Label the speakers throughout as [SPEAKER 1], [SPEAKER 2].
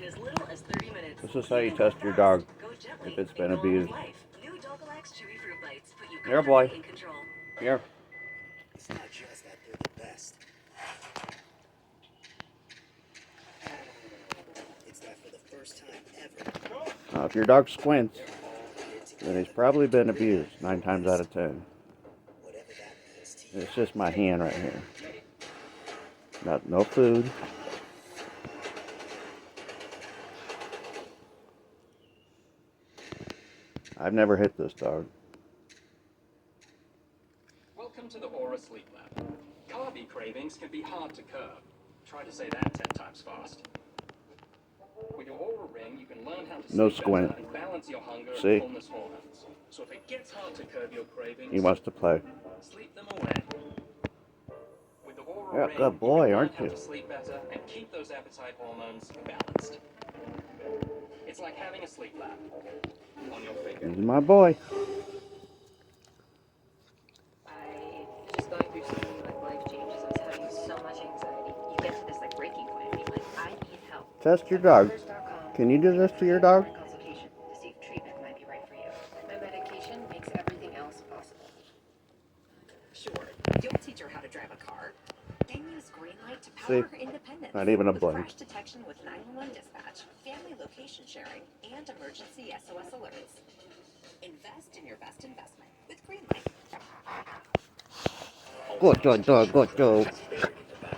[SPEAKER 1] This is how you test your dog if it's been abused. Here, boy. Here.
[SPEAKER 2] It's not just that they're the best. It's that for the first time ever.
[SPEAKER 1] Now, if your dog squints, then he's probably been abused 9 times out of 10. It's just my hand right here. No food. I've never hit this dog.
[SPEAKER 3] Welcome to the Aura Sleep Lab. Carby cravings can be hard to curb. Try to say that 10 times fast. With your Aura ring, you can learn how to
[SPEAKER 1] No
[SPEAKER 3] sleep
[SPEAKER 1] squint.
[SPEAKER 3] better and balance your hunger
[SPEAKER 1] See?
[SPEAKER 3] and fullness hormones. So if it gets hard to curb your cravings,
[SPEAKER 1] He wants to play.
[SPEAKER 3] sleep them away. With the Aura
[SPEAKER 1] Yeah,
[SPEAKER 3] ring,
[SPEAKER 1] good boy,
[SPEAKER 3] you can
[SPEAKER 1] aren't
[SPEAKER 3] learn
[SPEAKER 1] you?
[SPEAKER 3] how to sleep better and keep those appetite hormones balanced. It's like having a sleep lab on your finger.
[SPEAKER 1] He's my boy.
[SPEAKER 4] I was just going through some like life changes. I was having so much anxiety. You get to this like breaking point and you're like, I need help.
[SPEAKER 1] Test your dog.
[SPEAKER 4] Doctors.com.
[SPEAKER 1] Can you do this to your dog?
[SPEAKER 4] Consultation to see if treatment might be right for you. My medication makes everything else possible.
[SPEAKER 5] Sure, you'll teach her how to drive a car. Then use Greenlight to power
[SPEAKER 1] See?
[SPEAKER 5] her independence.
[SPEAKER 1] Not even a
[SPEAKER 5] with
[SPEAKER 1] blink.
[SPEAKER 5] crash detection with 911 dispatch, family location sharing, and emergency SOS alerts. Invest in your best investment with Greenlight.
[SPEAKER 1] Good dog, good dog.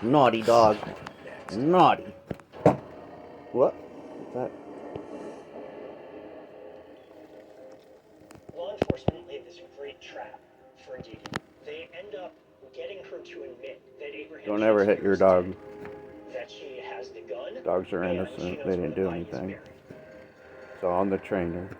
[SPEAKER 1] Naughty dog. Naughty. What? What's that?
[SPEAKER 6] Law enforcement laid this great trap for Dee Dee. They end up getting her to admit that Abraham
[SPEAKER 1] Don't ever hit your dog.
[SPEAKER 6] that she has the gun.
[SPEAKER 1] Dogs are
[SPEAKER 6] and she
[SPEAKER 1] innocent.
[SPEAKER 6] knows
[SPEAKER 1] They
[SPEAKER 6] where
[SPEAKER 1] didn't
[SPEAKER 6] the
[SPEAKER 1] do
[SPEAKER 6] body is
[SPEAKER 1] anything.
[SPEAKER 6] buried.
[SPEAKER 1] It's all on the trainer.